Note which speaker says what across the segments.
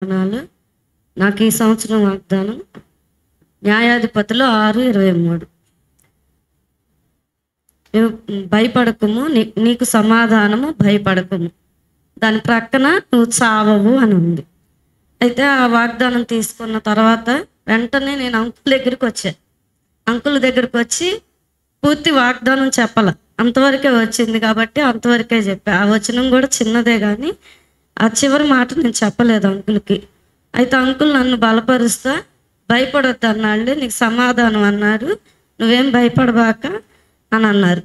Speaker 1: వాగ్దానాలు నాకు ఈ సంవత్సరం వాగ్దానం న్యాయాధిపతులు 6:23. నువ్వు భయపడకము, నీకు సమాధానము, భయపడకము, దాని ప్రక్కన నువ్వు చావవు అని ఉంది. అయితే ఆ వాగ్దానం తీసుకున్న తర్వాత వెంటనే నేను అంకుల్ దగ్గరికి వచ్చాను. అంకుల్ దగ్గరికి వచ్చి పూర్తి వాగ్దానం చెప్పాల, అంతవరకే వచ్చింది కాబట్టి అంతవరకే చెప్పా. ఆ వచనం కూడా చిన్నదే, కానీ ఆ చివరి మాట నేను చెప్పలేదు అంకుల్కి. అయితే అంకుల్ నన్ను బలపరుస్తా, భయపడొద్దు అన్నాళ్ళు, నీకు సమాధానం అన్నారు, నువ్వేం భయపడబాక అని అన్నారు.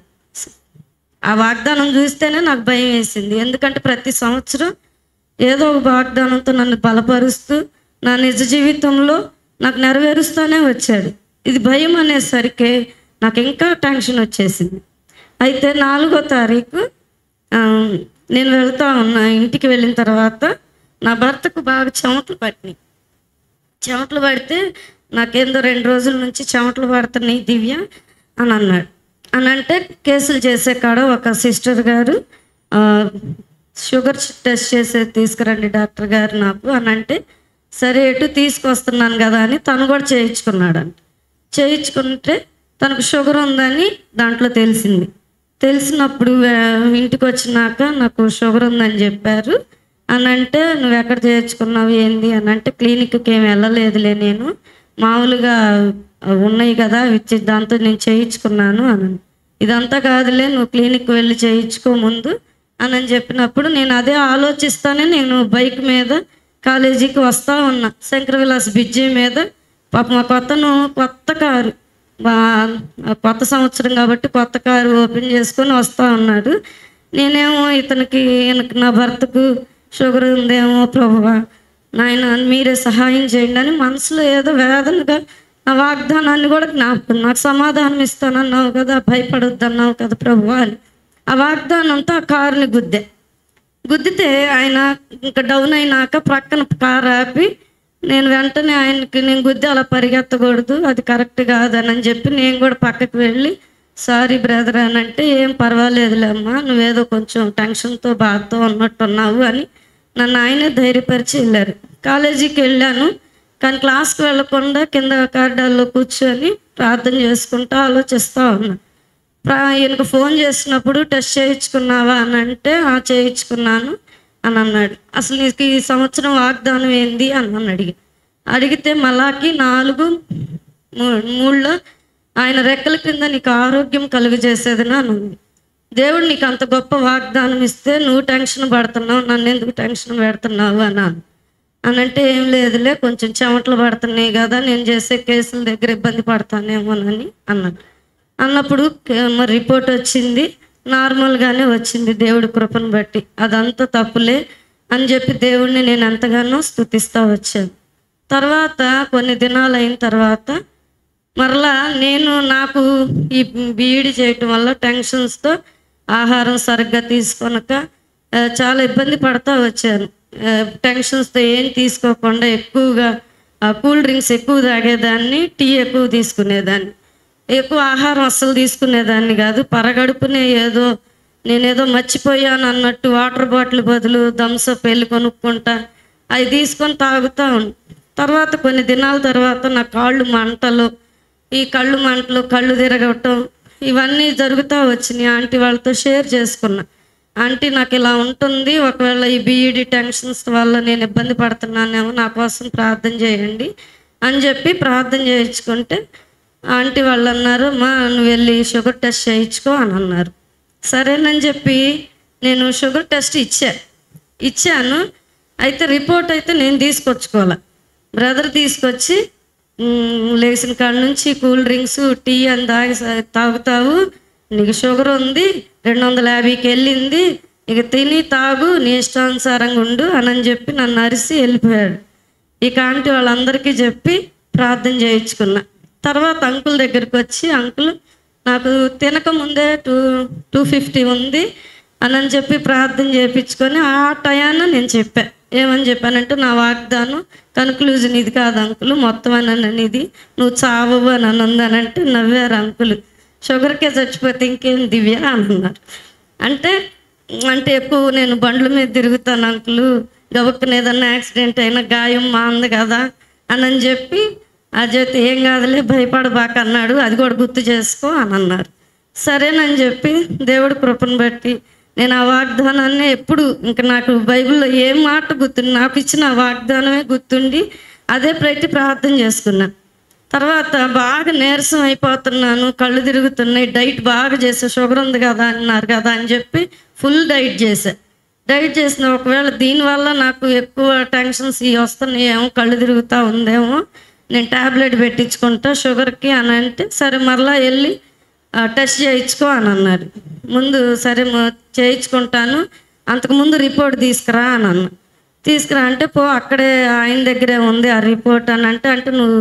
Speaker 1: ఆ వాగ్దానం చూస్తేనే నాకు భయం వేసింది. ఎందుకంటే ప్రతి సంవత్సరం ఏదో ఒక వాగ్దానంతో నన్ను బలపరుస్తూ నా నిజ జీవితంలో నాకు నెరవేరుస్తూనే వచ్చాడు. ఇది భయం అనేసరికి నాకు ఇంకా టెన్షన్ వచ్చేసింది. అయితే 4వ తారీఖు నేను వెళ్తా ఉన్నా. ఇంటికి వెళ్ళిన తర్వాత నా భర్తకు బాగా చెమటలు పట్టినాయి. చెమటలు పడితే నాకేందో 2 రోజుల నుంచి చెమటలు పడుతున్నాయి దివ్య అని అన్నాడు. అని అంటే కేసులు చేసే కాడ ఒక సిస్టర్ గారు షుగర్ టెస్ట్ చేసే తీసుకురండి డాక్టర్ గారు నాకు అని అంటే, సరే ఎటు తీసుకొస్తున్నాను కదా అని తను కూడా చేయించుకున్నాడంట. చేయించుకుంటే తనకు షుగర్ ఉందని దాంట్లో తెలిసింది. తెలిసినప్పుడు ఇంటికి వచ్చినాక నాకు షుగర్ ఉందని చెప్పారు. అని అంటే నువ్వు ఎక్కడ చేయించుకున్నావు ఏంది అని అంటే, క్లినిక్కి ఏమి వెళ్ళలేదులే, నేను మామూలుగా ఉన్నాయి కదా ఇచ్చి దాంతో నేను చేయించుకున్నాను అని. ఇదంతా కాదులే, నువ్వు క్లినిక్ వెళ్ళి చేయించుకో ముందు అని చెప్పినప్పుడు నేను అదే ఆలోచిస్తానే నేను బైక్ మీద కాలేజీకి వస్తూ ఉన్నా. శంకర విలాస్ బ్రిడ్జి మీద పాపం మా కొత్త కారు, కొత్త సంవత్సరం కాబట్టి కొత్త కారు ఓపెన్ చేసుకొని వస్తూ ఉన్నాడు. నేనేమో ఇతనికి నా భర్తకు షుగర్ ఉందేమో ప్రభువా, నాయన మీరే సహాయం చేయండి అని మనసులో ఏదో వేదనగా ఆ వాగ్దానాన్ని కూడా జ్ఞాపకం, నాకు సమాధానం ఇస్తానన్నావు కదా, భయపడొద్దు అన్నావు కదా ప్రభువా అని. ఆ వాగ్దానంతో ఆ కారుని గుద్దితే ఆయన ఇంకా డౌన్ అయినాక ప్రక్కన కారు ఆపి, నేను వెంటనే ఆయనకి నేను గుద్ది అలా పరిగెత్తకూడదు, అది కరెక్ట్ కాదని చెప్పి నేను కూడా పక్కకు వెళ్ళి సారీ బ్రదర్ అని అంటే, ఏం పర్వాలేదులేమ్మా, నువ్వేదో కొంచెం టెన్షన్తో బాధతో ఉన్నట్టున్నావు అని నన్ను ఆయనే ధైర్యపరిచి వెళ్ళారు. కాలేజీకి వెళ్ళాను, కానీ క్లాస్కి వెళ్ళకుండా కింద కారిడార్లో కూర్చొని ప్రార్థన చేసుకుంటూ ఆలోచిస్తూ ఉన్నా. ఈయనకు ఫోన్ చేసినప్పుడు టెస్ట్ చేయించుకున్నావా అని అంటే, చేయించుకున్నాను అని అన్నాడు. అసలు నీకు ఈ సంవత్సరం వాగ్దానం ఏంది అని అడిగితే మలాకి 4:3 ఆయన రెక్కల కింద నీకు ఆరోగ్యం కలుగజేసేదని అని ఉంది. దేవుడు నీకు అంత గొప్ప వాగ్దానం ఇస్తే నువ్వు టెన్షన్ పడుతున్నావు, నన్ను ఎందుకు టెన్షన్ పెడుతున్నావు అని అంటే, ఏం లేదులే, కొంచెం చెమటలు పడుతున్నాయి కదా, నేను చేసే కేసుల దగ్గర ఇబ్బంది పడతానేమోనని అన్నప్పుడు మరి రిపోర్ట్ వచ్చింది, నార్మల్గానే వచ్చింది దేవుడి కృపను బట్టి. అదంతా తప్పులే అని చెప్పి దేవుడిని నేను ఎంతగానో స్తుతిస్తూ వచ్చాను. తర్వాత కొన్ని దినాలు అయిన తర్వాత మరలా నాకు ఈ బీఈడి చేయటం వల్ల టెన్షన్స్తో ఆహారం సరిగ్గా తీసుకొనక చాలా ఇబ్బంది పడతా వచ్చాను. టెన్షన్స్తో ఏం తీసుకోకుండా ఎక్కువగా కూల్ డ్రింక్స్ ఎక్కువ తాగేదాన్ని, టీ ఎక్కువ తీసుకునేదాన్ని, ఎక్కువ ఆహారం అస్సలు తీసుకునేదాన్ని కాదు. పరగడుపునే నేనేదో మర్చిపోయాను అన్నట్టు వాటర్ బాటిల్ బదులు థమ్సప్ వెళ్ళి కొనుక్కుంటా అవి తీసుకొని తాగుతూ తర్వాత కొన్ని దినాల తర్వాత నా కళ్ళు మంటలు కళ్ళు తిరగటం ఇవన్నీ జరుగుతూ వచ్చినాయి. ఆంటీ వాళ్ళతో షేర్ చేసుకున్నా, ఆంటీ నాకు ఇలా ఉంటుంది, ఒకవేళ ఈ బీఈడి టెన్షన్స్ వల్ల నేను ఇబ్బంది పడుతున్నానేమో, నా కోసం ప్రార్థన చేయండి అని చెప్పి ప్రార్థన చేయించుకుంటే ఆంటీ వాళ్ళు అన్నారు, మా నువ్వు వెళ్ళి షుగర్ టెస్ట్ చేయించుకో అని అన్నారు. సరేనని చెప్పి నేను షుగర్ టెస్ట్ ఇచ్చాను. అయితే రిపోర్ట్ అయితే నేను తీసుకొచ్చుకోవాలి, బ్రదర్ తీసుకొచ్చి లేచిన కాడ నుంచి కూల్ డ్రింక్స్ టీ అని తాగుతావు, నీకు షుగర్ ఉంది, 250కి వెళ్ళింది, ఇక తిని తాగు, నీ ఇష్టానుసారంగా ఉండు అని చెప్పి నన్ను అరిసి వెళ్ళిపోయాడు. ఇక ఆంటీ వాళ్ళందరికీ చెప్పి ప్రార్థన చేయించుకున్నా. తర్వాత అంకుల్ దగ్గరికి వచ్చి, అంకుల్ నాకు తినకముందే 250 ఉంది అని చెప్పి ప్రార్థన చేయించుకొని ఆ టయాన నేను చెప్పాను. ఏమని చెప్పానంటే, నా వాగ్దానం కన్క్లూజన్ ఇది కాదు అంకుల్, మొత్తం అని ఇది, నువ్వు చావవు అని ఉందనంటే నవ్వారు అంకుల్. షుగర్కే చచ్చిపోతే ఇంకేం దివ్య అని అన్నారు. అంటే ఎక్కువ నేను బండ్ల మీద తిరుగుతాను అంకుల్, గబుక్కున ఏదన్నా యాక్సిడెంట్ అయినా గాయం మాంది కదా అని చెప్పి అజయ్ ఏం కాదులే భయపడబాక అన్నాడు, అది కూడా గుర్తు చేసుకో అని అన్నారు. సరేనని చెప్పి దేవుడి కృపను బట్టి నేను ఆ వాగ్దానాన్ని ఎప్పుడు ఇంకా నాకు బైబిల్లో ఏ మాట గుర్తుండి నాకు ఇచ్చిన ఆ వాగ్దానమే గుర్తుండి అదే ప్రతి ప్రార్థన చేసుకున్నాను. తర్వాత బాగా నీరసం అయిపోతున్నాను, కళ్ళు తిరుగుతున్నాయి, డైట్ బాగా చేసా, షుగర్ ఉంది కదా అన్నారు కదా అని చెప్పి ఫుల్ డైట్ చేశా. డైట్ చేసిన ఒకవేళ దీనివల్ల నాకు ఎక్కువ టెన్షన్స్ వస్తున్నాయేమో, కళ్ళు తిరుగుతూ ఉందేమో, నేను ట్యాబ్లెట్ పెట్టించుకుంటా షుగర్కి అని అంటే సరే మరలా వెళ్ళి టెస్ట్ చేయించుకో అని అన్నారు. ముందు సరే చేయించుకుంటాను, అంతకుముందు రిపోర్ట్ తీసుకురా అని అన్నా. తీసుకురా అంటే పో అక్కడే ఆయన దగ్గరే ఉంది ఆ రిపోర్ట్ అని అంటే నువ్వు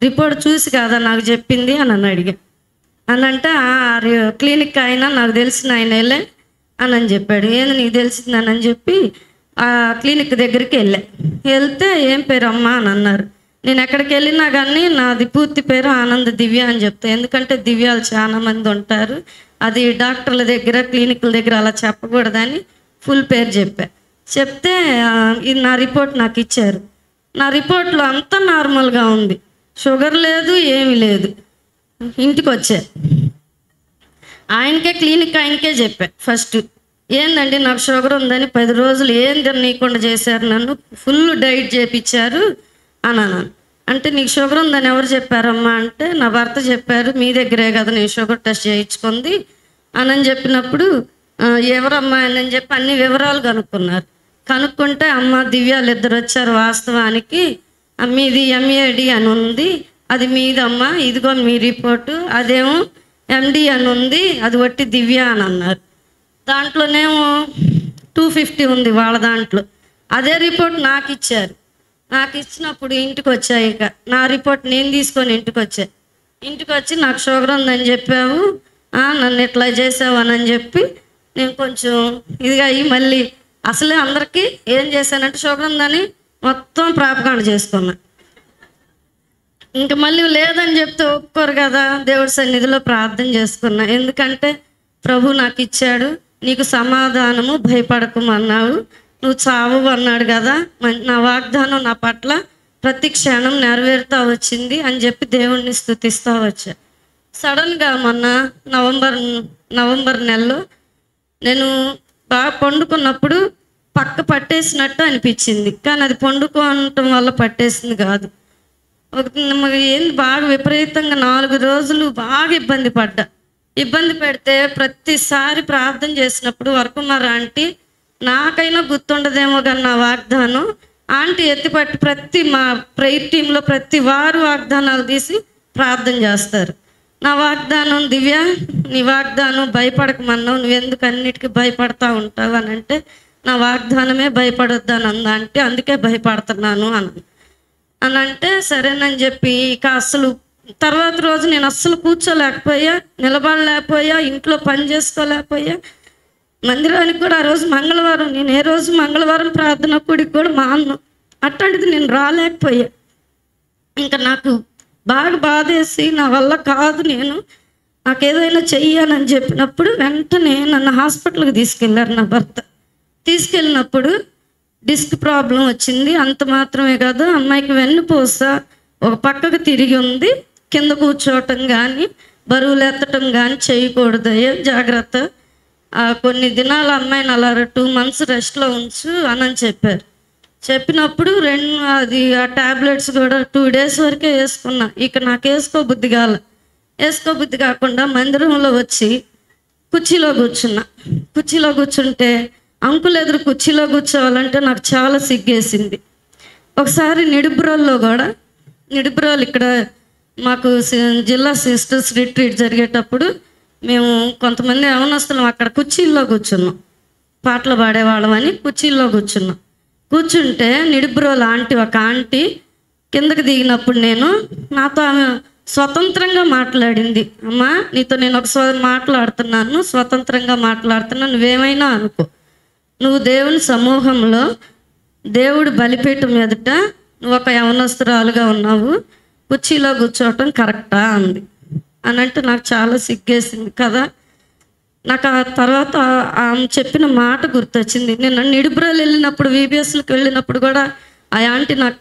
Speaker 1: రిపోర్ట్ చూసి కాదా నాకు చెప్పింది అని అడిగా. అని అంటే క్లినిక్ అయినా నాకు తెలిసిన ఆయనలే అని చెప్పాడు. ఏంది నీకు తెలిసిందని చెప్పి ఆ క్లినిక్ దగ్గరికి వెళ్తే ఏం పేరు అమ్మా అని అన్నారు. నేను ఎక్కడికి వెళ్ళినా కానీ నాది పూర్తి పేరు ఆనంద దివ్య అని చెప్తాను, ఎందుకంటే దివ్యాలు చాలా మంది ఉంటారు, అది డాక్టర్ల దగ్గర క్లినిక్ల దగ్గర అలా చెప్పకూడదని ఫుల్ పేరు చెప్తే ఇది నా రిపోర్ట్ నాకు ఇచ్చారు. నా రిపోర్ట్లో అంతా నార్మల్గా ఉంది, షుగర్ లేదు ఏమీ లేదు. ఇంటికి వచ్చా, ఆయనకే క్లినిక్ ఆయనకే చెప్పా. ఫస్ట్ ఏందండి నాకు షుగర్ ఉందని 10 రోజులు ఏం తిననీయకుండా చేశారు, నన్ను ఫుల్ డైట్ చేయించారు అన్నాను. అంటే నీకు షుగర్ ఉందని ఎవరు చెప్పారమ్మా అంటే నా భర్త చెప్పారు, మీ దగ్గరే కదా నేను షుగర్ టెస్ట్ చేయించుకుంది అని చెప్పినప్పుడు ఎవరమ్మా అని చెప్పి అన్ని వివరాలు కనుక్కుంటే అమ్మ దివ్యాలు 2 వచ్చారు, వాస్తవానికి మీది MAD అని ఉంది, అది మీదమ్మా, ఇదిగో మీ రిపోర్టు, అదేమో MD అని ఉంది, అది వట్టి దివ్య అని అన్నారు. దాంట్లోనేమో 250 ఉంది వాళ్ళ దాంట్లో. అదే రిపోర్ట్ నాకు ఇచ్చారు. నాకు ఇచ్చినప్పుడు ఇంటికి వచ్చా, ఇక నా రిపోర్ట్ నేను తీసుకొని ఇంటికి వచ్చి నాకు షుగర్ ఉందని చెప్పావు, నన్ను ఇట్లా చేసావు అని చెప్పి నేను కొంచెం ఇదిగా మళ్ళీ అసలే అందరికీ ఏం చేశానంటే షుగర్ ఉందని మొత్తం ప్రాపకాండ చేసుకున్నా. ఇంక మళ్ళీ లేదని చెప్తే ఒప్పుకోరు కదా, దేవుడి సన్నిధిలో ప్రార్థన చేసుకున్నా. ఎందుకంటే ప్రభు నాకు ఇచ్చాడు, నీకు సమాధానము భయపడకమన్నావు, నువ్వు చావు అన్నాడు కదా, నా వాగ్దానం నా పట్ల ప్రతి క్షణం నెరవేరుతూ వచ్చింది అని చెప్పి దేవుణ్ణి స్తుతిస్తూ వచ్చా. సడన్గా మొన్న నవంబర్ నెలలో నేను బాగా పండుకున్నప్పుడు పక్క పట్టేసినట్టు అనిపించింది, కానీ అది పండుకోవటం వల్ల పట్టేసింది కాదు. ఏంది బాగా విపరీతంగా 4 రోజులు బాగా ఇబ్బంది పెడితే ప్రతిసారి ప్రార్థన చేసినప్పుడు వర్కుమార్ ఆంటీ నాకైనా గుర్తుండదేమో కానీ నా వాగ్దానం ఆంటీ ఎత్తిపట్టి ప్రతి మా ప్రేయర్ టీంలో ప్రతి వారు వాగ్దానాలు తీసి ప్రార్థన చేస్తారు. నా వాగ్దానం దివ్య నీ వాగ్దానం భయపడకమన్నావు, నువ్వెందుకు అన్నిటికీ భయపడతా ఉంటావు అని అంటే నా వాగ్దానమే భయపడొద్దని అందా అంటే అందుకే భయపడుతున్నాను అని అంటే సరేనని చెప్పి ఇక అసలు తర్వాత రోజు నేను అస్సలు కూర్చోలేకపోయా, నిలబడలేకపోయా, ఇంట్లో పని చేసుకోలేకపోయా, మందిరానికి కూడా ఆ రోజు మంగళవారం, నేను ఏ రోజు మంగళవారం ప్రార్థన కూడికి కూడా మాను, అట్లాంటిది నేను రాలేకపోయా. ఇంకా నాకు బాగా బాధేసి నా వల్ల కాదు, నాకు ఏదైనా చెయ్యాలని చెప్పినప్పుడు వెంటనే నన్ను హాస్పిటల్కి తీసుకెళ్ళారు నా భర్త. తీసుకెళ్ళినప్పుడు డిస్క్ ప్రాబ్లం వచ్చింది, అంత మాత్రమే కాదు అమ్మాయికి వెన్నుపూస ఒక పక్కకు తిరిగి ఉంది, కింద కూర్చోవటం కానీ బరువులు ఎత్తటం కానీ చేయకూడదు, జాగ్రత్త, కొన్ని దినాలు అమ్మాయిని అలా 2 months రెస్ట్లో ఉంచు అని చెప్పారు. చెప్పినప్పుడు అది ఆ ట్యాబ్లెట్స్ కూడా 2 days వరకే వేసుకున్నా. ఇక నాకు వేసుకోబుద్ధి కాకుండా మందిరంలో వచ్చి కుర్చీలో కూర్చుంటే అంకులు ఎదురు కుర్చీలో కూర్చోవాలంటే నాకు చాలా సిగ్గేసింది. ఒకసారి నిడుబ్రోలు ఇక్కడ మాకు జిల్లా సిస్టర్స్ రిట్రీట్ జరిగేటప్పుడు మేము కొంతమంది యవనస్తులం అక్కడ కుర్చీల్లో కూర్చున్నాం, పాటలు పాడేవాళ్ళమని కుర్చీల్లో కూర్చుంటే నిడుబ్రోలు ఒక ఆంటీ కిందకి దిగినప్పుడు నాతో ఆమె స్వతంత్రంగా మాట్లాడింది. అమ్మా నీతో నేను ఒకసారి మాట్లాడుతున్నాను, స్వతంత్రంగా మాట్లాడుతున్నాను, నువ్వేమైనా అనుకో, నువ్వు దేవుని సమూహంలో దేవుడు బలిపీఠం ఎదుట నువ్వు ఒక యవనస్తురాలుగా ఉన్నావు, కుర్చీలో కూర్చోవటం కరెక్టా అంది. అని అంటే నాకు చాలా సిగ్గేసింది కదా. నాకు ఆ తర్వాత ఆమె చెప్పిన మాట గుర్తొచ్చింది. నేను నిడుబ్రాలు వెళ్ళినప్పుడు VBSకి వెళ్ళినప్పుడు కూడా ఆ ఆంటీ నాకు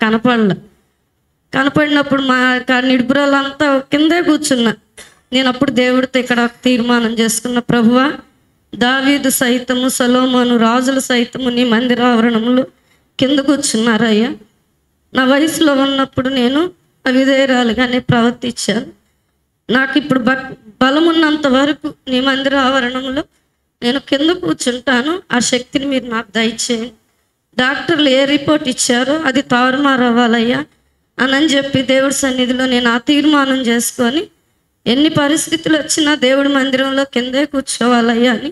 Speaker 1: కనపడినప్పుడు మా నిడుబ్రాలంతా కిందే కూర్చున్నా. నేను అప్పుడు దేవుడితో ఇక్కడ తీర్మానం చేసుకున్న, ప్రభువా, దావీదు సైతము సొలొమోను రాజులు సైతము నీ మందిర ఆవరణంలో కింద కూర్చున్నారయ్యా. నా వయసులో ఉన్నప్పుడు నేను అవిధేయురాలుగానే ప్రవర్తించాను. నాకు ఇప్పుడు బలమున్నంత వరకు నీ మందిర ఆవరణంలో నేను కింద కూర్చుంటాను. ఆ శక్తిని మీరు నాకు దయచేయండి. డాక్టర్లు ఏ రిపోర్ట్ ఇచ్చారో అది తారుమారు అవ్వాలయ్యా అని చెప్పి దేవుడి సన్నిధిలో నేను ఆ తీర్మానం చేసుకొని, ఎన్ని పరిస్థితులు వచ్చినా దేవుడి మందిరంలో కిందే కూర్చోవాలయ్యా అని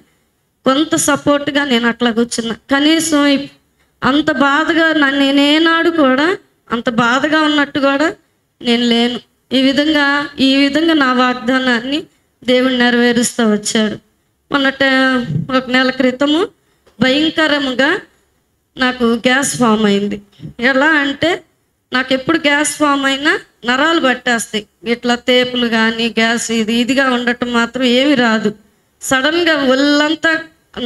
Speaker 1: కొంత సపోర్ట్గా నేను అట్లా కూర్చున్నా. కనీసం అంత బాధగా నేనేనాడు కూడా అంత బాధగా ఉన్నట్టు కూడా నేను లేను. ఈ విధంగా నా వాగ్దానాన్ని దేవుడు నెరవేరుస్తూ వచ్చాడు. ఒక నెల క్రితము భయంకరముగా నాకు గ్యాస్ ఫామ్ అయింది. ఎలా అంటే, నాకు ఎప్పుడు గ్యాస్ ఫామ్ అయినా నరాలు పట్టేస్తాయి. ఇట్లా తేపులు కానీ గ్యాస్ ఇదిగా ఉండటం మాత్రం ఏమి రాదు. సడన్గా ఒళ్ళంతా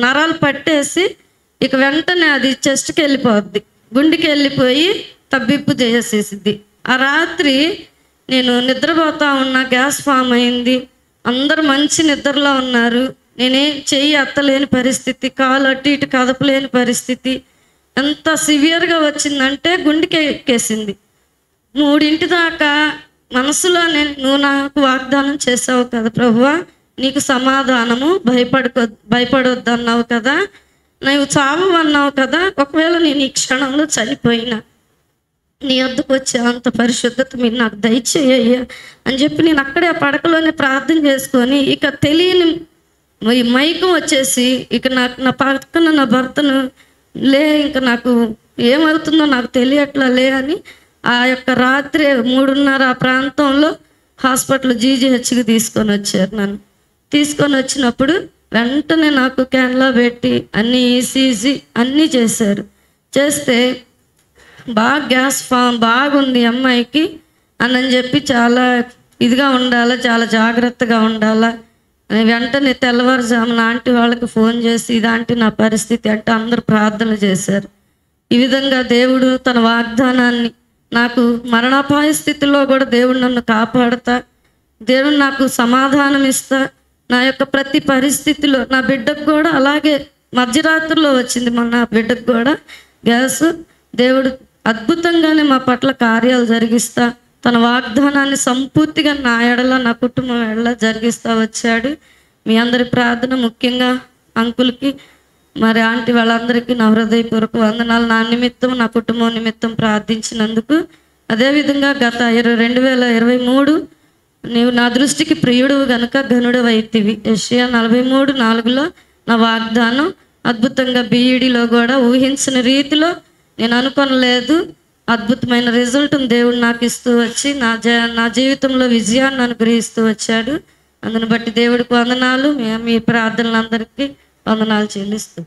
Speaker 1: నరాలు పట్టేసి ఇక వెంటనే అది చెస్ట్కి వెళ్ళిపోద్ది, గుండెకి వెళ్ళిపోయి తబ్బిప్పు చేసేసిద్ది. ఆ రాత్రి నేను నిద్రపోతా ఉన్నా, గ్యాస్ ఫామ్ అయింది. అందరూ మంచి నిద్రలో ఉన్నారు. నేనేం చెయ్యి ఎత్తలేని పరిస్థితి, కాలు అటు ఇటు కదపలేని పరిస్థితి. ఎంత సివియర్గా వచ్చిందంటే గుండెకి ఎక్కేసింది. 3 దాకా మనసులో నువ్వు నాకు వాగ్దానం చేసావు కదా ప్రభువా, నీకు సమాధానము, భయపడొద్దు అన్నావు కదా, నువ్వు చావు అన్నావు కదా, ఒకవేళ నేను ఈ క్షణంలో చనిపోయినా నీ వద్దకు వచ్చే అంత పరిశుద్ధత మీరు నాకు దయచేయ్యా అని చెప్పి నేను అక్కడే ఆ పడకలోనే ప్రార్థన చేసుకొని, ఇక తెలియని మైకం వచ్చేసి ఇక నా పక్కన నా భర్తను ఇంకా నాకు ఏమవుతుందో నాకు తెలియట్లా అని ఆ యొక్క రాత్రి 3:30 ఆ ప్రాంతంలో హాస్పిటల్ GGHకి తీసుకొని వచ్చారు. నన్ను తీసుకొని వచ్చినప్పుడు వెంటనే నాకు క్యాన్లో పెట్టి అన్నీ ECG అన్నీ చేశారు. చేస్తే బాగా గ్యాస్ ఫామ్ బాగుంది అమ్మాయికి అని చెప్పి చాలా ఇదిగా ఉండాలా, చాలా జాగ్రత్తగా ఉండాలా. వెంటనే తెల్లవారుజామున ఆంటీ వాళ్ళకి ఫోన్ చేసి, ఇదాంటి నా పరిస్థితి అంటే అందరూ ప్రార్థనలు చేశారు. ఈ విధంగా దేవుడు తన వాగ్దానాన్ని, నాకు మరణాపాయ స్థితిలో కూడా దేవుడు నన్ను కాపాడుతా, దేవుడు నాకు సమాధానం ఇస్తా. నా యొక్క ప్రతి పరిస్థితిలో నా బిడ్డకు కూడా అలాగే మధ్యరాత్రిలో వచ్చింది, నా బిడ్డకు కూడా గ్యాస్. దేవుడు అద్భుతంగానే మా పట్ల కార్యాలు జరిగిస్తా, తన వాగ్దానాన్ని సంపూర్తిగా నా ఎడల, నా కుటుంబం ఎడల జరిగిస్తూ వచ్చాడు. మీ అందరి ప్రార్థన, ముఖ్యంగా అంకుల్కి మరి ఆంటీ వాళ్ళందరికీ నా హృదయపూర్వక వందనాలు. నా నిమిత్తం, నా కుటుంబం నిమిత్తం ప్రార్థించినందుకు. అదేవిధంగా గత 2023 నీవు నా దృష్టికి ప్రియుడు గనుక ఘనుడు అయితివి, యెషయా 43:4లో నా వాగ్దానం అద్భుతంగా BEDలో కూడా ఊహించిన రీతిలో, నేను అనుకోనలేదు, అద్భుతమైన రిజల్ట్ని దేవుడు నాకు ఇస్తూ వచ్చి నా జీవితంలో విజయాన్ని అనుగ్రహిస్తూ వచ్చాడు. అందుని బట్టి దేవుడికి వందనాలు. మీ ప్రార్థనలందరికీ వందనాలు చెల్లిస్తూ